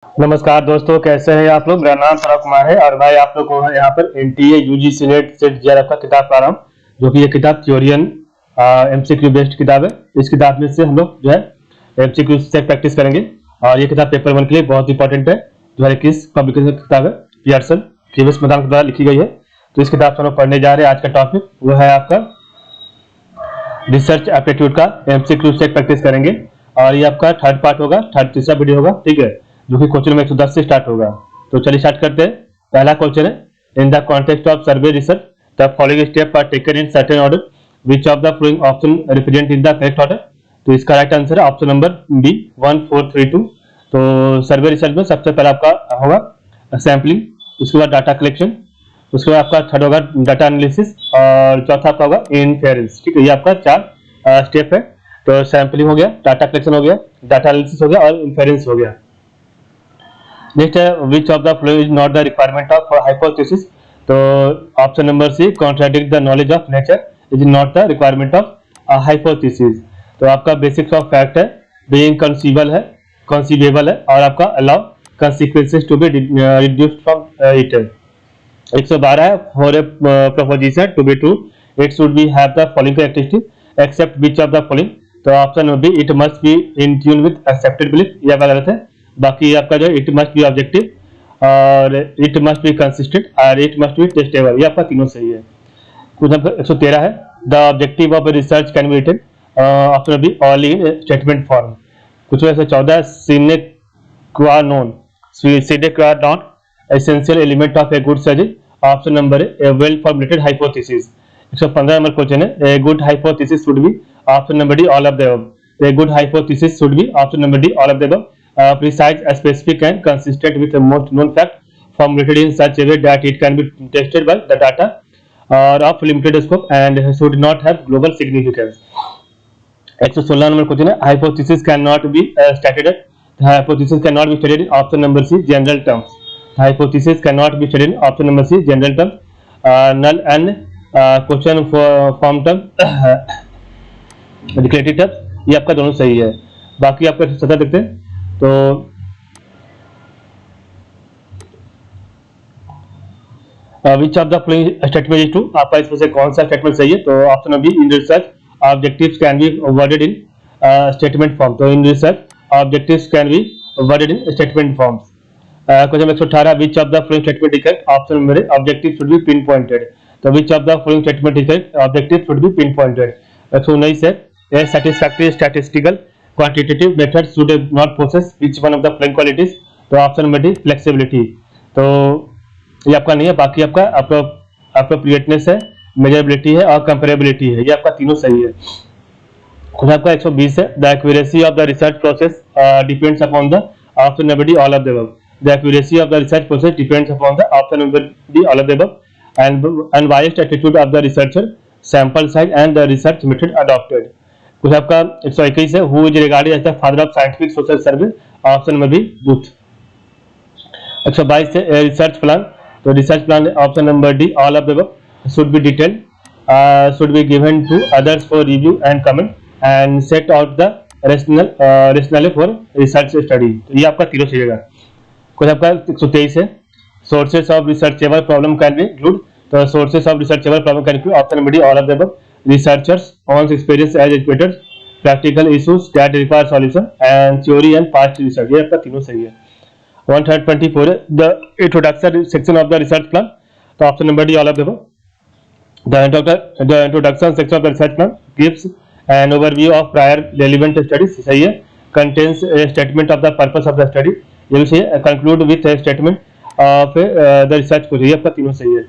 नमस्कार दोस्तों, कैसे हैं आप लोग। मेरा नाम सौरभ कुमार है और भाई आप लोग को यहाँ पर NTA UGC net set JRF का किताब पढ़ा रहा हूँ, जो कि ये किताब थ्योरियन एमसीक्यू बेस्ड किताब है। इस किताब में से हम लोग जो है एमसीक्यू से प्रैक्टिस करेंगे और ये किताब पेपर 1 के लिए बहुत इंपॉर्टेंट है। 2021 पब्लिकेशन की किताब है, पियर्सन केविस मैदान के द्वारा लिखी गई है। तो इस किताब से हम लोग पढ़ने जा रहे हैं। आज का टॉपिक वो है आपका रिसर्च एप्टीट्यूड का एमसीक्यू से प्रैक्टिस करेंगे और ये आपका थर्ड पार्ट होगा, तीसरा वीडियो होगा, ठीक है, जो कि क्वेश्चन नंबर 110 से स्टार्ट होगा। तो चलिए स्टार्ट करते हैं। पहला क्वेश्चन है, in the context of survey research the following step are taken in certain order, which of the following option represent in the correct order. तो इसका राइट आंसर है ऑप्शन नंबर बी 1432। तो सर्वे research में सबसे पहले आपका होगा सैम्पलिंग, उसके बाद डाटा कलेक्शन, उसके बाद आपका थर्ड होगा डाटा एनालिसिस और चौथा आपका होगा इनफेरेंस। ठीक है, ये आपका 4 स्टेप है। तो सैम्पलिंग हो गया, डाटा कलेक्शन हो गया, डाटा एनालिसिस हो गया और इनफेरेंस हो गया। नेक्स्ट है, which of the following is not the requirement of hypothesis. तो option number C contradict the knowledge of nature is not the requirement of hypothesis. तो आपका बेसिक्स ऑफ फैक्ट है, बीइंग कंसीवेबल है और आपका allow consequences to be reduced from it. 112 है, for a proposition to be true it should be have the following characteristic except which of the following. तो option number B it must be in tune with accepted belief, यह गलत है। बाकी आपका जो it must be objective और it must be consistent और it must be testable, ये आपका तीनों सही है। क्वेश्चन नंबर 113 है, the objective of research can be written, option B all in statement form. Question 114, sine qua non essential element of a good surgery. Option number A well formulated hypothesis. 115 number question है, a good hypothesis should be, option number D all of the above. A good hypothesis should be, option number D all of the above, precise, specific and consistent with the most known fact formulated in such a way that it can be tested by the data or of limited scope and should not have global significance। 116 number question है, hypothesis can not be stated, hypothesis can not be stated in option number C general terms. Hypothesis can not be stated in option number C general terms, null and question form term, declarative terms, ये आपका दोनों सही है। बाकी आपका 17 देखते हैं। तो which of the following statement is true, आपका इसमें से कौन सा स्टेटमेंट सही है। तो option B in research objectives can be worded in statement form. तो in research objectives can be worded in statement forms. Question number 118, which of the following statement is correct. Option number A objective should be pinpointed. तो which of the following statement is correct, objective should be pinpointed. 119 है, a satisfactory statistical quantitative method should not possess which one of the following qualities। तो option number D flexibility. तो ये आपका नहीं है। बाकी आपका अप्रोप्रिएटनेस है, मेजरेबिलिटी है और कंपेरेबिलिटी है, ये आपका तीनों सही है। खुद आपका 120 है, the accuracy of the research process depends upon the, option number D all of the above. The accuracy of the research process depends upon the, option number D all of the above. And unbiased attitude of the researcher, sample size and the research method adopted. कुछ आपका 121 है, who is regarded as the father of scientific social survey, option number B Booth. 122 है, research plan. तो research plan option number D all of the above should be detailed, should be given to others for review and comment and set out the rational for research study. तो ये आपका तीनों चाहिएगा। कुछ आपका 123 है, sources of researchable problem can be include. तो sources of researchable problem can include, option number D all of the above. Researchers own experience as educators, practical issues that require solution and theory and past research, ये आपका तीनों सही है। 124 है, the introduction section of the research plan। तो option number D all of the above. The introduction section of the research plan gives an overview of prior relevant studies, सही है। Contains a statement of the purpose of the study, ये भी सही है। Conclude with a statement of the research project, ये आपका तीनों सही है।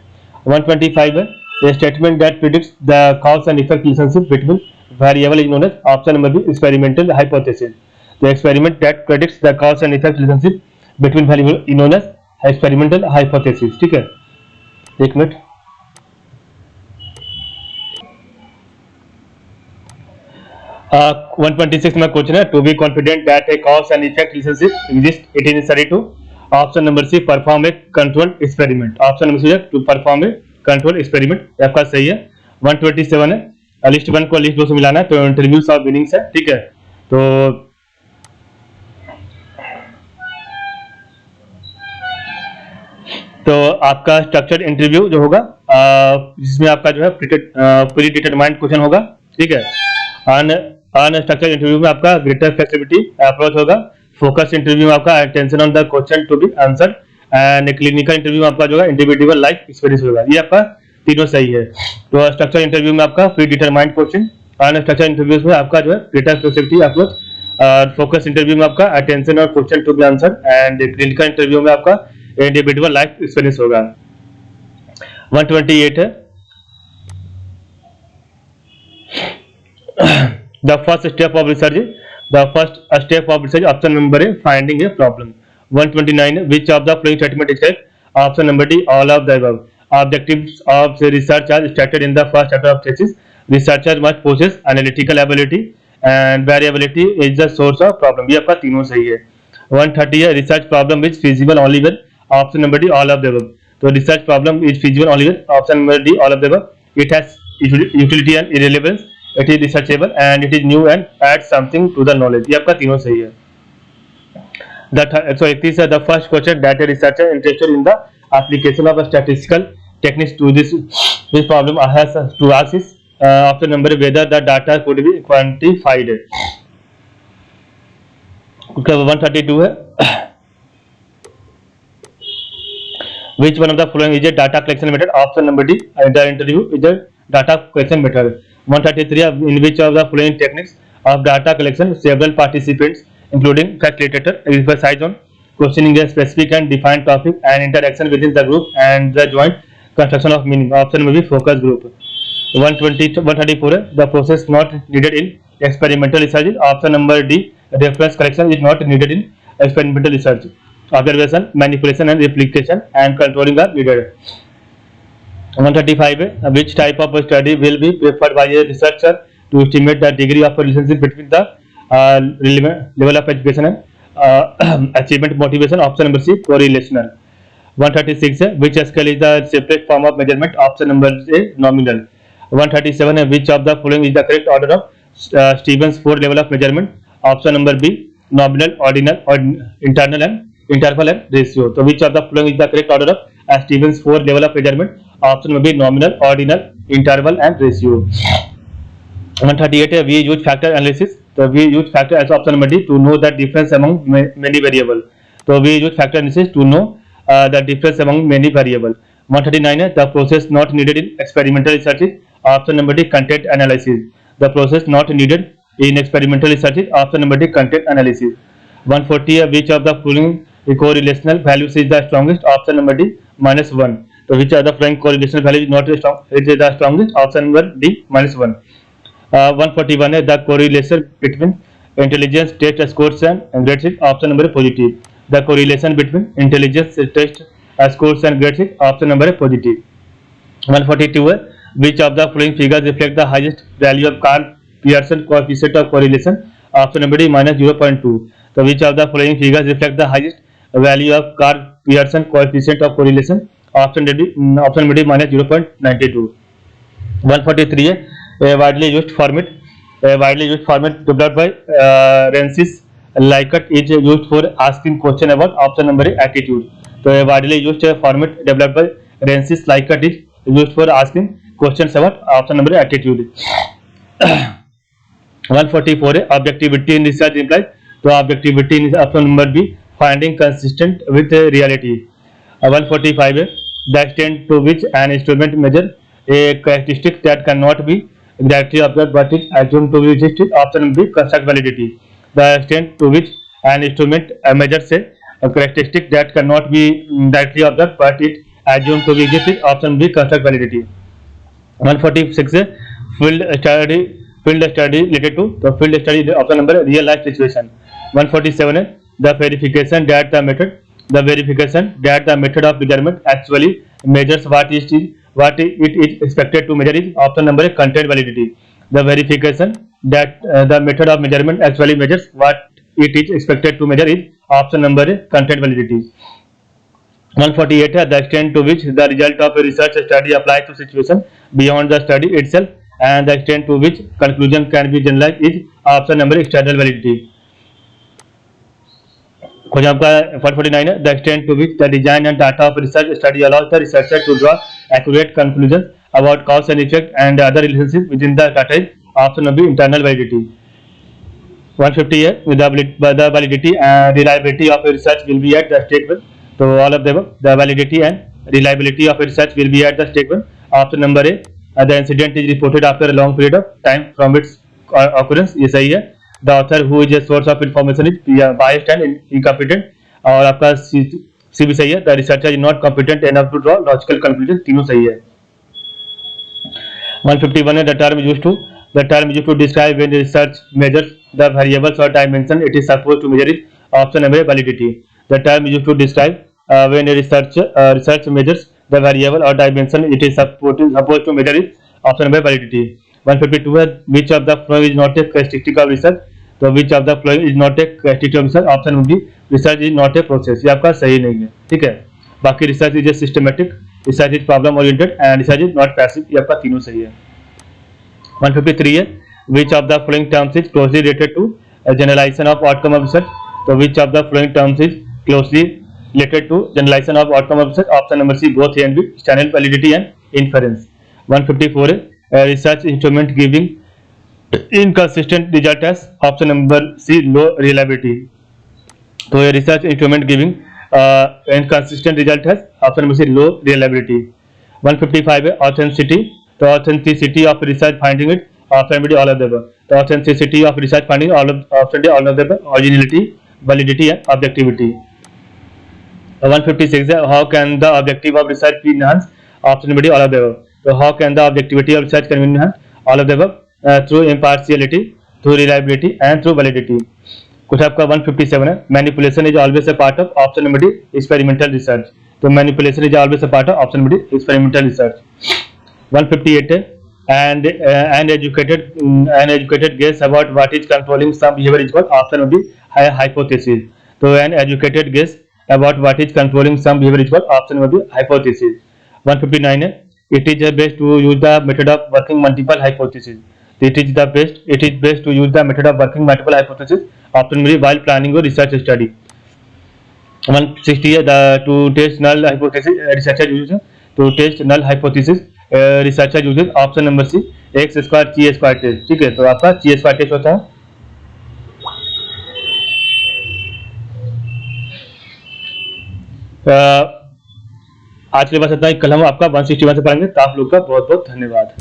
125 है, a statement that predicts the cause and effect relationship between variable is known as, option number B experimental hypothesis। The experiment that predicts the cause and effect relationship between variable is known as experimental hypothesis। ठीक है, एक minute. uh, 126 में question है, to be confident that a cause and effect relationship exist it is necessary to, option number C perform a controlled experiment. Option number C to perform a control experiment, आपका सही है। 127 है, list 1 को list 2 से मिलाना है, तो interviews of meanings है। ठीक है, तो तो आपका स्ट्रक्चर्ड इंटरव्यू जो होगा जिसमें आपका जो है प्री डिटरमाइंड क्वेश्चन होगा, ठीक है। अनस्ट्रक्चर्ड इंटरव्यू में आपका ग्रेटर फ्लेक्सिबिलिटी अप्रोच होगा। फोकस इंटरव्यू में आपका attention on the question to be answered, and clinical interview में आपका जो है इंडिविजुअल लाइफ एक्सपीरियंस होगा। ये आपका तीनों सही है। तो स्ट्रक्चर इंटरव्यू में आपका predetermined question, unstructured interviews में आपका जो है greater flexibility approach, focus interview में आपका अटेंशन और question to be answered, and clinical interview में आपका इंडिविजुअल लाइफ एक्सपीरियंस होगा। 128 है the first step of research is the first step of research option number A finding a problem. 129 which of the following statement is correct? Option number D all of the above. Objectives of the research are stated in the first chapter of thesis. Researcher must possess analytical ability and variability is the source of problem. ये आपका तीनों सही है। 130 है research problem is feasible only when option number D all of the above. तो research problem is feasible only when option number D all of the above. It has utility and irrelevance. It is researchable and it is new and adds something to the knowledge. ये आपका तीनों सही है। 131 है the first question that a researcher interested in the application of a statistical techniques to this problem has to ask is option number whether the data could be quantified. 132 है which one of the following is a data collection method? Option number D the interview is a data collection method. 133 in which of the following techniques of data collection several participants including facilitator emphasize on questioning a specific and defined topic and interaction within the group and the joint construction of meaning. Option may be focus group. 134 the process not needed in experimental research. Option number D reference collection is not needed in experimental research. Observation, manipulation and replication and controlling are needed. 135 which type of study will be preferred by a researcher to estimate the degree of relationship between the level of education and achievement motivation? Option number C correlational. 136 which scale is the separate form of measurement? Option number A nominal. 137 which of the following is the correct order of Stevens 4 level of measurement? Option number B nominal, ordinal, or internal and interval and ratio. So which of the following is the correct order of Stevens 4 level of measurement? Option will be nominal, ordinal, interval and ratio. 138 we use factor analysis. So we use factor as option number D to know the difference among many variable. So we use factor analysis to know the difference among many variable. 139 the process not needed in experimental research is option number D content analysis. The process not needed in experimental research is option number D content analysis. 140 which of the following correlational values is the strongest? Option number D -1. So which are the following correlational value is not strong? It is the strongest. Option number D -1. 141 the correlation between intelligence test scores and grade sheet. Option number positive. The correlation between intelligence test scores and grade sheet. Option number positive. 142 which of the following figures reflect the highest value of Karl Pearson coefficient of correlation? Option number D -0.2. So which of the following figures reflect the highest value of Karl Pearson coefficient of correlation? Option D -0.92. 143 a widely used format developed by Rensis Likert is used for asking question about option number A attitude. So a widely used format developed by Rensis Likert is used for asking questions about option number A attitude. 144 objectivity in research implies. So objectivity in option number B finding consistent with reality. 145 the extent to which an instrument measure a characteristic that cannot be directly observed but is assumed to be existed. Option B construct validity. The extent to which an instrument measures a characteristic that cannot be directly observed but it assumed to be existed. Option B construct validity. 146 field study related to the field study option number real life situation. 147 the verification that the method of measurement actually measures what it is expected to measure is option number A content validity. The verification that the method of measurement actually measures what it is expected to measure is option number A content validity. 148 the extent to which the result of a research study applies to situation beyond the study itself and the extent to which conclusion can be generalized is option number external validity. Question आपका 149 है, the extent to which the design and data of research study allows the researcher to draw accurate conclusion about cause and effect and other relationship within the data is option number B internal validity. 150 है, the validity and reliability of a research will be at the statement. So all of them, the validity and reliability of a research will be at the statement. Option number A, the incident is reported after a long period of time from its occurrence. ये सही है। The author who is a source of information is biased and incompetent. और आपका C भी सही है। The researcher is not competent enough to draw logical conclusion. तीनों सही है। 151 है, the term used to describe when research measures the variables or dimension it is supposed to measure is option number validity. The term used to describe when a research measures the variable or dimension it is supposed to measure is option number validity. 152 है, which of the following is not a characteristic of research. तो which of the following is not a characteristic of research, option would be research is not a process. ये आपका सही नहीं है, ठीक है। बाकी research is systematic, research is problem oriented and research is not passive, ये आपका तीनों सही है। 153 है, which of the following terms is closely related to generalization of outcome of research. तो which of the following terms is closely related to generalization of outcome of research, option number C both A and B, standard validity and inference. 154 है, research instrument giving inconsistent result as option number C low reliability. तो ये research instrument giving inconsistent result has option number C low reliability. 155 है, authenticity. तो authenticity of research finding it option number D all of the above. तो authenticity of research finding all of option D all of the above. Originality, validity and objectivity. 156 है, how can the objective of research be enhanced, option number D all of the above. तो how can the objectivity of research can be enhanced, all of the above, through impartiality, through reliability and through validity. कुछ आपका 157 है, manipulation is always a part of option number D experimental research. तो manipulation is always a part of option number D experimental research. 158 है, and an educated guess about what is controlling some behavior is called option number D hypothesis. तो an educated guess about what is controlling some behavior is called option number D hypothesis. 159 है, it is best to use the method of working multiple hypothesis. It is best to use the method of working multiple hypothesis, option number D while planning or research study. 160 है, to test null hypothesis researcher uses to test null hypothesis researcher uses option number C x square chi square test. ठीक है, तो आपका chi square test होता है। आज के लिए बस इतना ही, कल हम आपका 161 से पढ़ेंगे। तो आप लोग का बहुत बहुत धन्यवाद।